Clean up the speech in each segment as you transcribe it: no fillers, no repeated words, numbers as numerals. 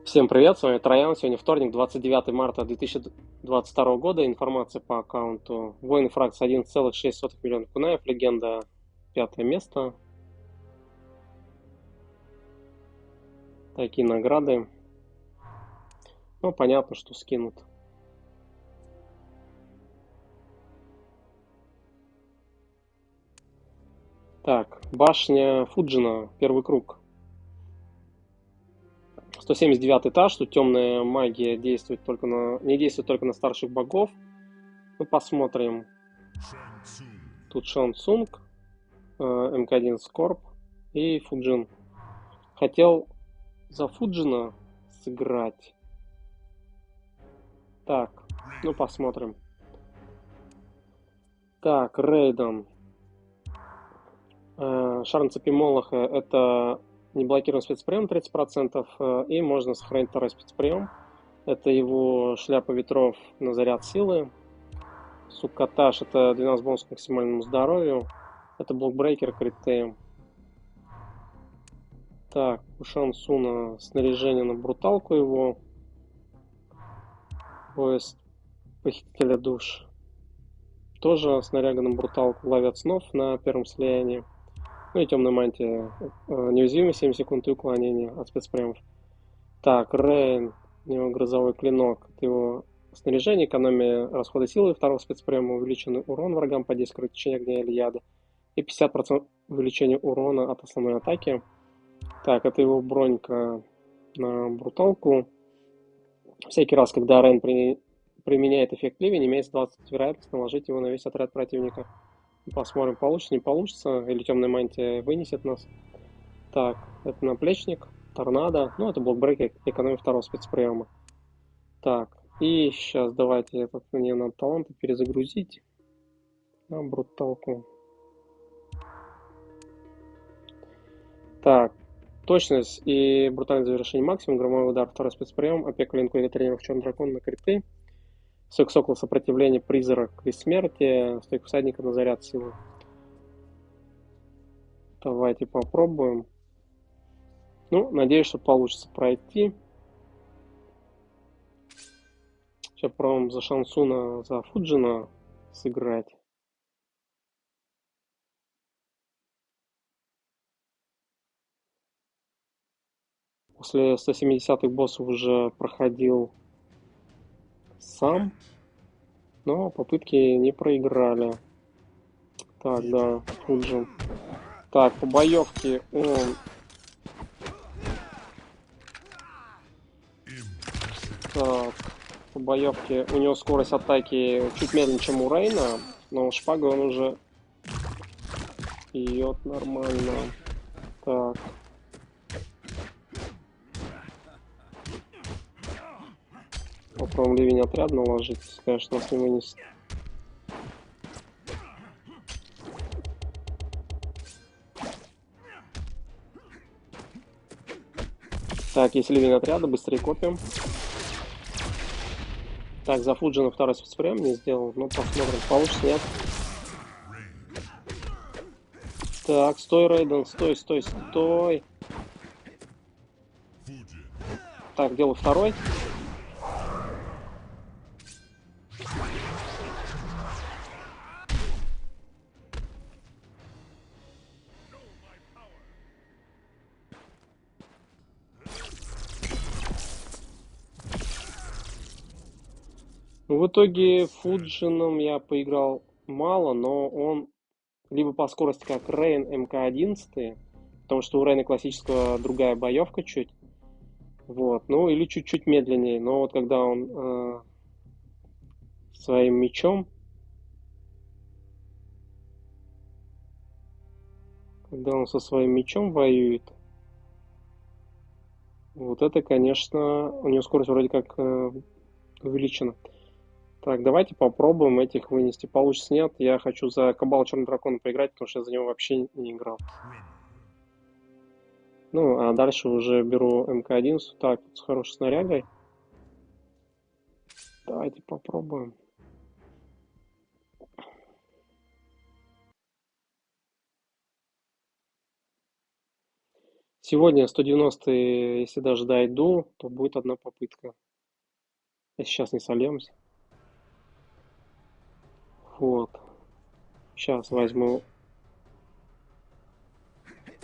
Всем привет, с вами Троян. Сегодня вторник, 29 марта 2022 года. Информация по аккаунту. Воин фракции 11,6 миллиона кунаев. Легенда 5 место. Такие награды. Ну, понятно, что скинут. Так, башня Фуджина, первый круг. 179 этаж. Тут темная магия действует только не действует только на старших богов. Ну, посмотрим. Тут Шан Цунг, МК-1 Скорб и Фуджин. Хотел за Фуджина сыграть. Так, ну посмотрим. Так, Рейден. Шарм цепи Молоха — это неблокируемый спецприем 30%, и можно сохранить второй спецприем. Это его шляпа ветров на заряд силы. Суккатаж — это 12 бонусов к максимальному здоровью. Это блокбрейкер, криты. Так, у Шансуна снаряжение на бруталку его. Поезд похитителя душ. Тоже снаряга на бруталку. Ловят снов на первом слиянии. Ну и темная мантия. Неуязвимый 7 секунд и уклонение от спецприемов. Так, Рейн. У него грозовой клинок. Это его снаряжение, экономия расхода силы второго спецприема, увеличенный урон врагам по 10 кровотечения огня или яда. И 50% увеличения урона от основной атаки. Так, это его бронька на бруталку. Всякий раз, когда Рейн применяет эффект ливень, имеется 20 вероятность наложить его на весь отряд противника. Посмотрим, получится, не получится. Или темная мантия вынесет нас. Так, это наплечник, торнадо. Ну, это блокбрейк, экономия второго спецприема. Так, и сейчас давайте этот мне надо таланты перезагрузить. На бруталку. Так, точность и брутальное завершение максимум, громовой удар, второй спецприем, опека линку или тренеров черный дракон на криты. Стойк сокола, сопротивление, призрак и смерти, стойк всадника на заряд силы. Давайте попробуем. Ну, надеюсь, что получится пройти. Сейчас пробуем за Шансуна, за Фуджина сыграть. После 170-х боссов уже проходил сам, но попытки не проиграли. Так, да, Фуджин. Так, по боевке он... Так, по боевке у него скорость атаки чуть медленнее, чем у Рейна, но шпагой он уже бьет нормально. Так. Попробуем ливень отряд наложить, конечно, нас не вынесет. Так, если ливень отряда, быстрее копим. Так, за Фуджина второй спецприем не сделал, но посмотрим, получится, нет. Так, стой, Рейден, стой, стой, стой. Так, делаю второй. В итоге Фуджином я поиграл мало, но он либо по скорости как Рейн МК-11, потому что у Рейна классического другая боевка чуть. Вот, ну или чуть-чуть медленнее. Но вот когда он своим мечом, когда он со своим мечом воюет, вот это, конечно, у него скорость вроде как увеличена. Так, давайте попробуем этих вынести. Получится, нет. Я хочу за Кабал Черный Дракон поиграть, потому что я за него вообще не играл. Ну, а дальше уже беру МК-1. Так, с хорошей снарягой. Давайте попробуем. Сегодня 190, если даже дойду, то будет одна попытка. Если сейчас не сольемся. Вот. Сейчас возьму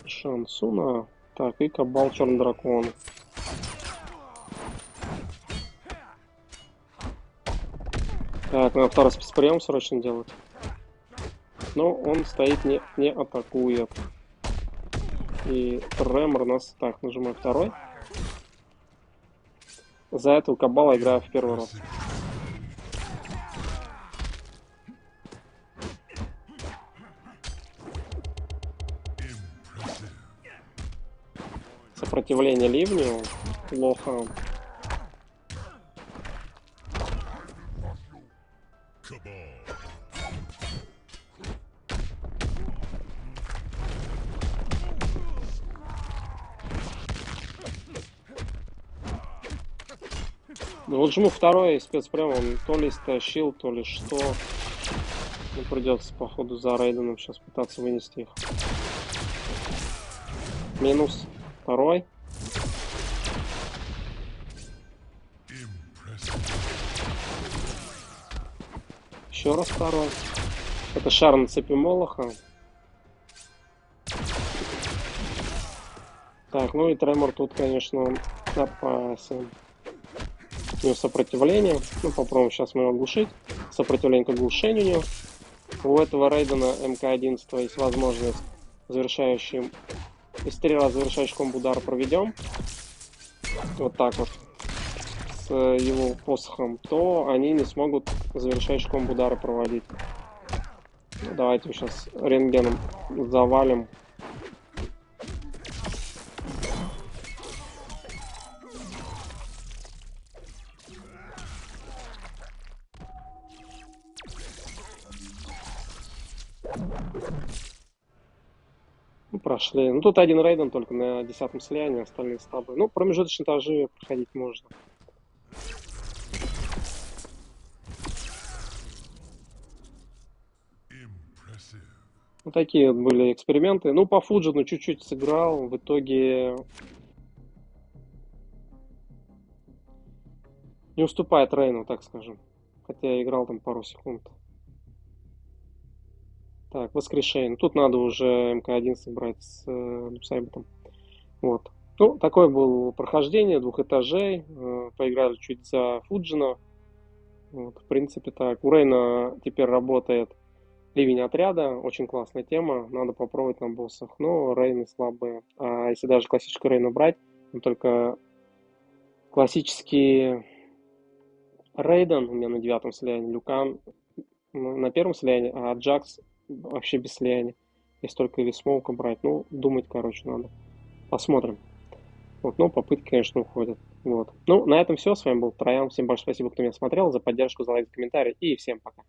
Шансуна. Так, и Кабал Черный Дракон. Так, надо второй спецприем срочно делать. Но он стоит, не атакует. И Тремор у нас... Так, нажимаю второй. За этого Кабала играю в первый раз. Сопротивление ливню плохо. Ну вот жму второй спецприем, он то ли стащил, то ли что. Ну, придется, походу, за Рейденом сейчас пытаться вынести их. Минус второй. Еще раз второй. Это шар на цепи Молоха. Так, ну и Тремор тут, конечно, опасен. У него сопротивление. Ну, попробуем сейчас мы его оглушить. Сопротивление к оглушению у него. У этого Рейдена МК-11 есть возможность завершающим... Если 3 раза завершающий комбо удар проведем, вот так вот, с его посохом, то они не смогут завершающий комбо удара проводить. Ну, давайте сейчас рентгеном завалим. Ну, прошли. Ну, тут один Рейден только на 10-м слиянии, остальные стабы. Ну, промежуточные этажи проходить можно. Вот такие вот были эксперименты. Ну, по Фуджину чуть-чуть сыграл. В итоге не уступает Рейну, так скажем. Хотя я играл там пару секунд. Так, воскрешение. Тут надо уже МК-11 брать с Сайбетом. Вот. Ну, такое было прохождение 2 этажей. Поиграли чуть за Фуджина. Вот, в принципе, так. У Рейна теперь работает ливень отряда. Очень классная тема. Надо попробовать на боссах. Но Рейны слабые. А если даже классическую Рейну брать, там только классический Рейден у меня на 9-м слиянии, Люкан на 1-м слиянии, а Джакс вообще без слияния. Если только или смоука брать. Ну, думать, короче, надо. Посмотрим. Вот, но попытки, конечно, уходят. Вот. Ну, на этом все. С вами был Троян. Всем большое спасибо, кто меня смотрел, за поддержку, за лайк, за комментарий. И всем пока.